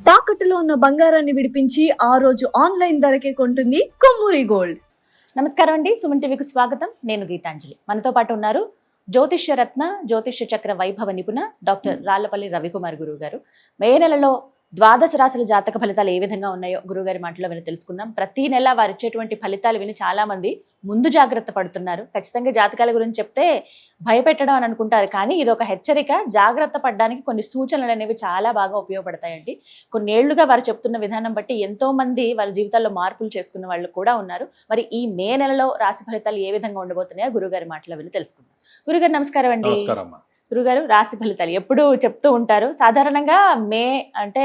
తాకట్టులో ఉన్న బంగారాన్ని విడిపించి ఆ రోజు ఆన్లైన్ ధరకే కొంటుంది కొమ్మూరి గోల్డ్. నమస్కారం అండి, సుమన్ టీవీకి స్వాగతం. నేను గీతాంజలి. మనతో పాటు ఉన్నారు జ్యోతిష్య రత్న, జ్యోతిష్య చక్ర వైభవ నిపుణ డాక్టర్ రాళ్లపల్లి రవికుమార్ గురువు గారు. మే నెలలో ద్వాదశ రాశుల జాతక ఫలితాలు ఏ విధంగా ఉన్నాయో గురువుగారి మాటలో విని తెలుసుకుందాం. ప్రతి నెల వారు ఇచ్చేటువంటి ఫలితాలు విని చాలా మంది ముందు జాగ్రత్త పడుతున్నారు. ఖచ్చితంగా జాతకాల గురించి చెప్తే భయపెట్టడం అని అనుకుంటారు, కానీ ఇది ఒక హెచ్చరిక. జాగ్రత్త పడడానికి కొన్ని సూచనలు అనేవి చాలా బాగా ఉపయోగపడతాయండి. కొన్నేళ్లుగా వారు చెప్తున్న విధానం బట్టి ఎంతో మంది వారి జీవితాల్లో మార్పులు చేసుకున్న వాళ్ళు కూడా ఉన్నారు. మరి ఈ మే నెలలో రాశి ఫలితాలు ఏ విధంగా ఉండబోతున్నాయో గురుగారి మాటలో విని తెలుసుకుందాం. గురుగారు నమస్కారం అండి. గురుగారు, రాశి ఫలితాలు ఎప్పుడు చెప్తూ ఉంటారు. సాధారణంగా మే అంటే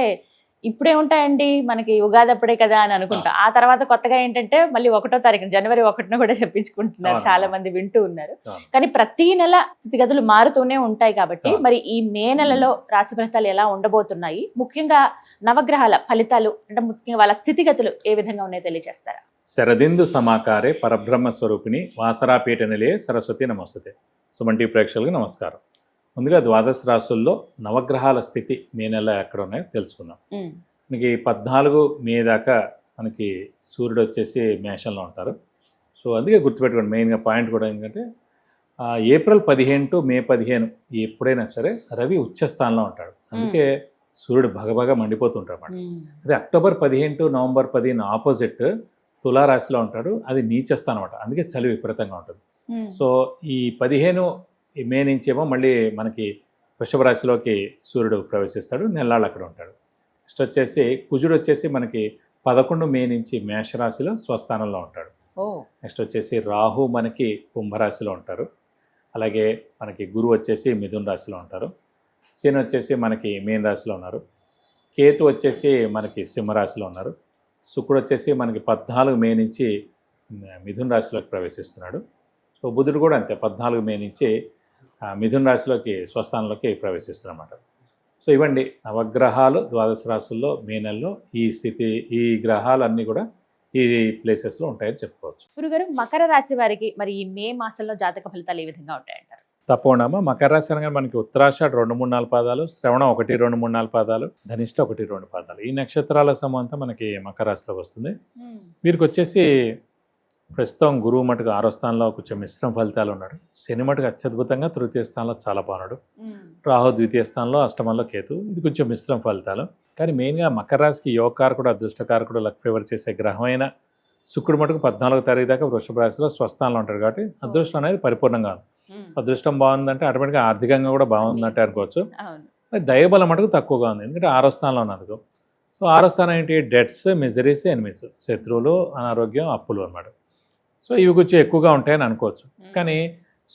ఇప్పుడే ఉంటాయండి, మనకి ఉగాది అప్పుడే కదా అని అనుకుంటాం. ఆ తర్వాత కొత్తగా ఏంటంటే మళ్ళీ 1వ తారీఖు జనవరి 1న కూడా చెప్పించుకుంటున్నారు, చాలా మంది వింటూ ఉన్నారు. కానీ ప్రతి నెల స్థితిగతులు మారుతూనే ఉంటాయి కాబట్టి మరి ఈ మే నెలలో రాశి ఫలితాలు ఎలా ఉండబోతున్నాయి, ముఖ్యంగా నవగ్రహాల ఫలితాలు అంటే ముఖ్యంగా వాళ్ళ స్థితిగతులు ఏ విధంగా ఉన్నాయో తెలియజేస్తారా? శరదిందు సమాకారే పరబ్రహ్మ స్వరూపిణి వాసరాపీఠ నిలయే సరస్వతి నమస్తే. సుమన్ టీవీ ప్రేక్షకులకు నమస్కారం. ముందుగా ద్వాదశ రాశుల్లో నవగ్రహాల స్థితి మే నెల ఎక్కడ ఉన్నాయో తెలుసుకుందాం. మనకి 14 మే దాకా మనకి సూర్యుడు వచ్చేసి మేషంలో ఉంటారు. సో అందుకే గుర్తుపెట్టుకోండి, మెయిన్గా పాయింట్ కూడా ఏంటంటే ఏప్రిల్ 15 టు మే 15 ఎప్పుడైనా సరే రవి ఉచ్చస్థానంలో ఉంటాడు. అందుకే సూర్యుడు భగభగ మండిపోతుంటాడు అన్నమాట. అదే అక్టోబర్ 15 టు నవంబర్ 15 ఆపోజిట్ తులారాశిలో ఉంటాడు, అది నీచస్థానం అనమాట. అందుకే చలి విపరీతంగా ఉంటుంది. సో ఈ 15 మే నుంచి ఏమో మళ్ళీ మనకి వృషభ రాశిలోకి సూర్యుడు ప్రవేశిస్తాడు, నెల్లాళ్ళు అక్కడ ఉంటాడు. నెక్స్ట్ వచ్చేసి కుజుడు వచ్చేసి మనకి 11 మే నుంచి మేషరాశిలో స్వస్థానంలో ఉంటాడు. నెక్స్ట్ వచ్చేసి రాహు మనకి కుంభరాశిలో ఉంటారు. అలాగే మనకి గురువు వచ్చేసి మిథున రాశిలో ఉంటారు. శని వచ్చేసి మనకి మీన రాశిలో ఉన్నారు. కేతు వచ్చేసి మనకి సింహరాశిలో ఉన్నారు. శుక్రుడు వచ్చేసి మనకి 14 మే నుంచి మిథున రాశిలోకి ప్రవేశిస్తున్నాడు. సో బుధుడు కూడా అంతే, 14 మే నుంచి మిథున రాశిలోకి స్వస్థానంలోకి ప్రవేశిస్తున్నమాట. సో ఇవ్వండి నవగ్రహాలు ద్వాదశ రాశుల్లో మే నెలలో ఈ స్థితి, ఈ గ్రహాలన్నీ కూడా ఈ ప్లేసెస్లో ఉంటాయని చెప్పుకోవచ్చు. గురుగారు, మకర రాశి వారికి మరి ఈ మే మాసంలో జాతక ఫలితాలు ఏ విధంగా ఉంటాయంటారు? తప్పకుండా మకర రాశి అనగా మనకి ఉత్తరాషాఢ 2, 3, 4 పాదాలు, శ్రవణం 1, 2, 3, 4 పాదాలు, ధనిష్ట 1, 2 పాదాలు, ఈ నక్షత్రాల సమూహం అంతా మనకి మకర రాశిలోకి వస్తుంది. వీరికి వచ్చేసి ప్రస్తుతం గురువు మటుకు 6వ స్థానంలో కొంచెం మిశ్రమ ఫలితాలు ఉన్నాడు. శని మటుకు అత్యద్భుతంగా తృతీయ స్థానంలో చాలా బాగున్నాడు. రాహు ద్వితీయ స్థానంలో, అష్టమంలో కేతు, ఇది కొంచెం మిశ్రమ ఫలితాలు. కానీ మెయిన్గా మకర రాశికి యోగకారకుడు, అదృష్టకారకుడు, లక్ ఫేవర్ చేసే గ్రహమైన శుక్రుడు మటుకు 14వ తారీఖు దాకా వృషభ రాశిలో స్వస్థానంలో ఉంటాడు. కాబట్టి అదృష్టం అనేది పరిపూర్ణంగా ఉంది. అదృష్టం బాగుందంటే ఆటోమేటిక్గా ఆర్థికంగా కూడా బాగుందంటే అనుకోవచ్చు. దైవబలం మటుకు తక్కువగా ఉంది, ఎందుకంటే 6వ స్థానంలో ఉన్నందుకు. సో 6వ స్థానం ఏంటి? డెట్స్, మిజరీస్, ఎనిమీస్, శత్రువులు, అనారోగ్యం, అప్పులు అన్నమాట. సో ఇవి కొంచెం ఎక్కువగా ఉంటాయని అనుకోవచ్చు. కానీ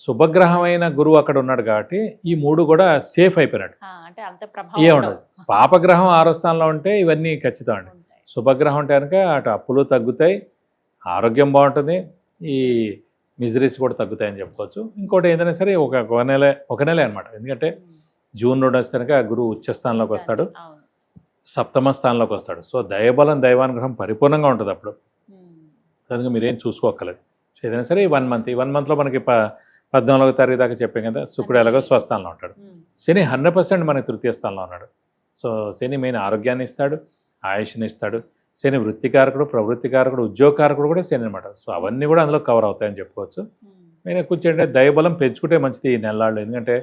శుభగ్రహమైన గురువు అక్కడ ఉన్నాడు కాబట్టి ఈ 3 కూడా సేఫ్ అయిపోయినాడు, ఏముండదు. పాపగ్రహం 6వ స్థానంలో ఉంటే ఇవన్నీ ఖచ్చితం అండి. శుభగ్రహం ఉంటే కనుక అటు అప్పులు తగ్గుతాయి, ఆరోగ్యం బాగుంటుంది, ఈ మిజరీస్ కూడా తగ్గుతాయని చెప్పుకోవచ్చు. ఇంకోటి ఏదైనా సరే ఒక నెలే అనమాట. ఎందుకంటే జూన్ 2 వస్తే కనుక గురువు ఉచ్చస్థానంలోకి వస్తాడు, 7వ స్థానంలోకి వస్తాడు. సో దైవబలం, దైవానుగ్రహం పరిపూర్ణంగా ఉంటుంది అప్పుడు. అందుకే మీరేం చూసుకోక్కర్లేదు. ఏదైనా సరే ఈ 1 మంత్, ఈ 1 మంత్లో మనకి 14వ తారీఖు దాకా చెప్పాం కదా, శుక్రుడు ఎలాగో స్వస్థానంలో ఉంటాడు. శని 100% మనకి తృతీయ స్థానంలో ఉన్నాడు. సో శని మెయిన్ ఆరోగ్యాన్ని ఇస్తాడు, ఆయుష్ని ఇస్తాడు. శని వృత్తికారకుడు, ప్రవృత్తికారకుడు, ఉద్యోగకారకుడు కూడా శని అనమాట. సో అవన్నీ కూడా అందులో కవర్ అవుతాయని చెప్పుకోవచ్చు. మెయిన్ కూర్చోండి, దైవబలం పెంచుకుంటే మంచిది ఈ నెలల్లో. ఎందుకంటే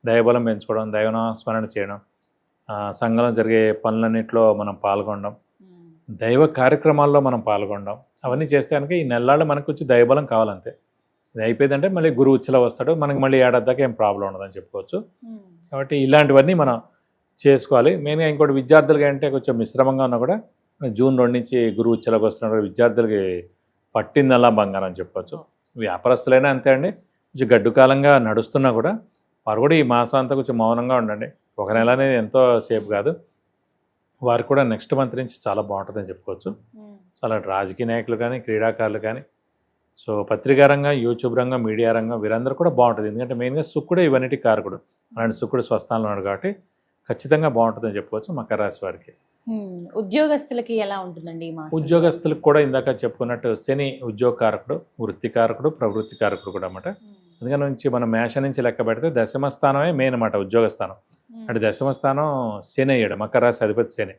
దైవబలం పెంచుకోవడం, దైవనాస్మరణ చేయడం, సంఘంలో జరిగే పనులన్నింటిలో మనం పాల్గొనడం, దైవ కార్యక్రమాల్లో మనం పాల్గొనడం, అవన్నీ చేస్తే కనుక ఈ నెలల్లో మనకు వచ్చి దైవబలం కావాలంతే. ఇది అయిపోయిందంటే మళ్ళీ గురువు ఉచ్చలో వస్తాడు, మనకి మళ్ళీ ఏడాది దాకా ఏం ప్రాబ్లం ఉండదని చెప్పుకోవచ్చు. కాబట్టి ఇలాంటివన్నీ మనం చేసుకోవాలి. మెయిన్గా ఇంకోటి విద్యార్థులకి అంటే కొంచెం మిశ్రమంగా ఉన్నా కూడా జూన్ 2 నుంచి గురువు ఉచ్చలోకి వస్తున్నాడు. విద్యార్థులకి పట్టిందల్లా బంగారం అని చెప్పుకోవచ్చు. వ్యాపారస్తులైనా అంతే అండి, కొంచెం గడ్డు కాలంగా నడుస్తున్నా కూడా వారు కూడా ఈ మాసం అంతా కొంచెం మౌనంగా ఉండండి. 1 నెల అనేది ఎంతో సేపు కాదు, వారికి కూడా నెక్స్ట్ మంత్ నుంచి చాలా బాగుంటుందని చెప్పుకోవచ్చు. సో అలాంటి రాజకీయ నాయకులు కానీ, క్రీడాకారులు కానీ, సో పత్రికా రంగం, యూట్యూబ్ రంగం, మీడియా రంగం, వీరందరూ కూడా బాగుంటుంది. ఎందుకంటే మెయిన్గా శుక్రుడే ఇవన్నిటికి కారకుడు. అలాంటి శుక్రుడు స్వస్థానంలో ఉన్నాడు కాబట్టి ఖచ్చితంగా బాగుంటుందని చెప్పుకోవచ్చు మకర రాశి వారికి. ఉద్యోగస్తులకి ఎలా ఉంటుందండి? ఉద్యోగస్తులకు కూడా ఇందాక చెప్పుకున్నట్టు శని ఉద్యోగకారకుడు, వృత్తికారకుడు, ప్రవృత్తికారకుడు కూడా అన్నమాట. అందుకని నుంచి మనం మేష నుంచి లెక్క పెడితే 10వ స్థానమే మెయిన్ అన్నమాట, ఉద్యోగ స్థానం. అంటే 10వ స్థానం శని అయ్యాడు, మకర రాశి అధిపతి శని.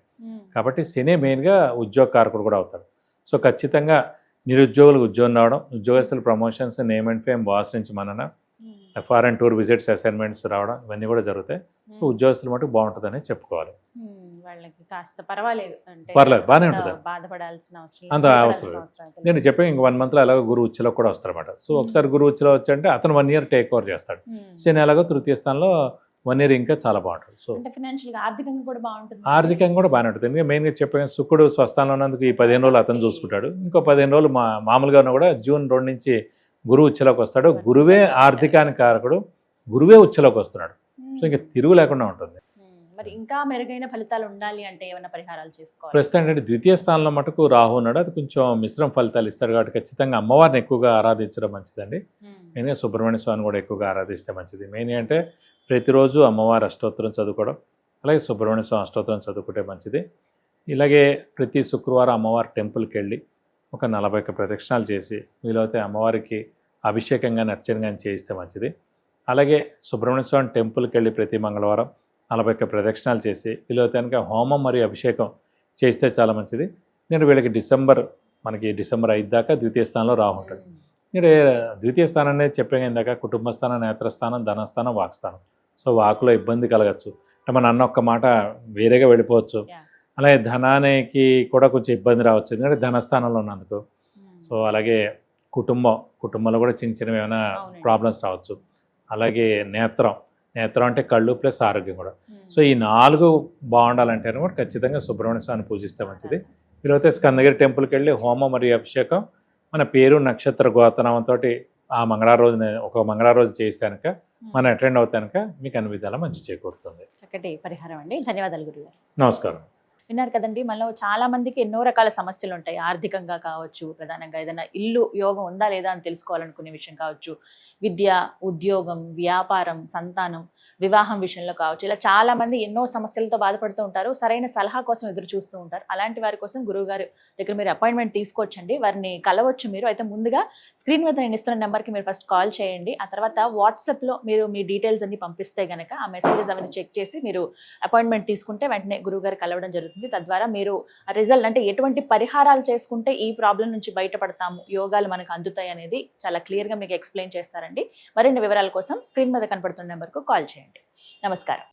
కాబట్టి శని మెయిన్గా ఉద్యోగకారకుడు కూడా అవుతాడు. సో ఖచ్చితంగా నిరుద్యోగులకు ఉద్యోగం రావడం, ఉద్యోగస్తుల promotions, name and fame, boss నుంచి మనన, ఫారెన్ టూర్ విజిట్స్, అసైన్మెంట్స్ రావడం, ఇవన్నీ కూడా జరుగుతాయి. సో ఉద్యోగస్తులు మటుకు బాగుంటుందని చెప్పుకోవాలి. వాళ్ళకి కాస్త పర్వాలేదు, అంటే పర్లేదు, బాగానే ఉంటుంది, బాధపడాల్సిన అవసరం అంత అవసరం లేదు. నేను చెప్పాను ఇంక 1 monthలో అలాగే గురువు ఉచ్చులో కూడా వస్తారన్నమాట. సో ఒకసారి గురువు ఉచ్చులో వచ్చంటే అతను 1 year టేక్ ఓవర్ చేస్తాడు. శని అలాగో తృతీయ స్థానంలో 1 year ఇంకా చాలా బాగుంటుంది. సో ఫైనాన్షియల్గా ఆర్థికంగా కూడా బాగుంటుంది, ఆర్థికంగా కూడా బాగానే ఉంటుంది. ఇంకా మెయిన్గా చెప్పాను శుక్రుడు స్వస్థానంలో ఉన్నందుకు ఈ 15 రోజులు అతను చూసుకుంటాడు. ఇంకో 15 రోజులు మామూలుగా ఉన్నా కూడా జూన్ 2 నుంచి గురువు ఉచ్చులోకి వస్తాడు. గురువే ఆర్థికానికి కారకుడు, గురువే ఉచ్చులోకి వస్తున్నాడు. సో ఇంకా తిరుగు లేకుండా ఉంటుంది. మరి ఇంకా మెరుగైన ఫలితాలు ఉండాలి అంటే ఏమైనా పరిహారాలు చేసుకోవాలి? ప్రస్తుతం ఏంటంటే ద్వితీయ స్థానంలో మటుకు రాహు ఉన్నాడు. అది కొంచెం మిశ్రమ ఫలితాలు ఇస్తాడు. కాబట్టి ఖచ్చితంగా అమ్మవారిని ఎక్కువగా ఆరాధించడం మంచిదండి. మెయిన్గా సుబ్రహ్మణ్య స్వామిని కూడా ఎక్కువగా ఆరాధిస్తే మంచిది. మెయిన్ అంటే ప్రతిరోజు అమ్మవారి అష్టోత్తరం చదువుకోవడం, అలాగే సుబ్రహ్మణ్య స్వామి అష్టోత్తరం చదువుకుంటే మంచిది. ఇలాగే ప్రతి శుక్రవారం అమ్మవారి టెంపుల్కి వెళ్ళి ఒక 40 ప్రదక్షిణాలు చేసి వీలైతే అమ్మవారికి అభిషేకం కానీ అర్చన కానీ చేయిస్తే మంచిది. అలాగే సుబ్రహ్మణ్య స్వామి టెంపుల్కి వెళ్ళి ప్రతి మంగళవారం 40 ప్రదక్షిణాలు చేసి వీలైతే కనుక హోమం మరియు అభిషేకం చేస్తే చాలా మంచిది. నేను వీళ్ళకి మనకి డిసెంబర్ 5 దాకా ద్వితీయ స్థానంలో రాహు ఉంటాడు. నేను ద్వితీయ స్థానం అనేది చెప్పాను ఇందాక, కుటుంబ స్థానం, నేత్రస్థానం, ధనస్థానం, వాక్స్థానం. సో వాకులో ఇబ్బంది కలగచ్చు, అంటే మన అన్న ఒక్క మాట వేరేగా వెళ్ళిపోవచ్చు. అలాగే ధనానికి కూడా కొంచెం ఇబ్బంది రావచ్చు, ఎందుకంటే ధనస్థానంలో ఉన్నందుకు. సో అలాగే కుటుంబంలో కూడా చిన్న ఏమైనా ప్రాబ్లమ్స్ రావచ్చు. అలాగే నేత్రం అంటే కళ్ళు ప్లస్ ఆరోగ్యం కూడా. సో ఈ 4 బాగుండాలంటే కూడా ఖచ్చితంగా సుబ్రహ్మణ్య స్వామిని పూజిస్తే మంచిది. వీలైతే స్కందగిరి టెంపుల్కి వెళ్ళి హోమం మరియు అభిషేకం మన పేరు, నక్షత్ర, గోత్రనామంతో ఆ మంగళవారం రోజు చేస్తే కనుక మనం అటెండ్ అవుతే కనుక మీకు అన్ని విధాలా మంచి చేకూరుతుంది. చక్కటి పరిహారం అండి. ధన్యవాదాలు గురుగారు. నమస్కారం. విన్నారు కదండి, మనలో చాలా మందికి ఎన్నో రకాల సమస్యలు ఉంటాయి. ఆర్థికంగా కావచ్చు, ప్రధానంగా ఏదైనా ఇల్లు యోగం ఉందా లేదా అని తెలుసుకోవాలనుకునే విషయం కావచ్చు, విద్య, ఉద్యోగం, వ్యాపారం, సంతానం, వివాహం విషయంలో కావచ్చు, ఇలా చాలా మంది ఎన్నో సమస్యలతో బాధపడుతూ ఉంటారు. సరైన సలహా కోసం ఎదురు చూస్తూ ఉంటారు. అలాంటి వారి కోసం గురువు గారు దగ్గర మీరు అపాయింట్మెంట్ తీసుకోవచ్చండి, వారిని కలవచ్చు మీరు. అయితే ముందుగా స్క్రీన్ మీద నేను ఇస్తున్న నెంబర్కి మీరు ఫస్ట్ కాల్ చేయండి. ఆ తర్వాత వాట్సాప్లో మీరు మీ డీటెయిల్స్ అన్ని పంపిస్తే కనుక ఆ మెసేజెస్ అవన్నీ చెక్ చేసి మీరు అపాయింట్మెంట్ తీసుకుంటే వెంటనే గురువు గారు కలవడం జరుగుతుంది. తద్వారా మీరు రిజల్ట్, అంటే ఎటువంటి పరిహారాలు చేసుకుంటే ఈ ప్రాబ్లం నుంచి బయటపడతాము, యోగాలు మనకు అందుతాయి అనేది చాలా క్లియర్గా మీకు ఎక్స్ప్లెయిన్ చేస్తారండి. మరిన్ని వివరాల కోసం స్క్రీన్ మీద కనపడుతున్న నెంబర్కు కాల్ చేయండి. నమస్కారం.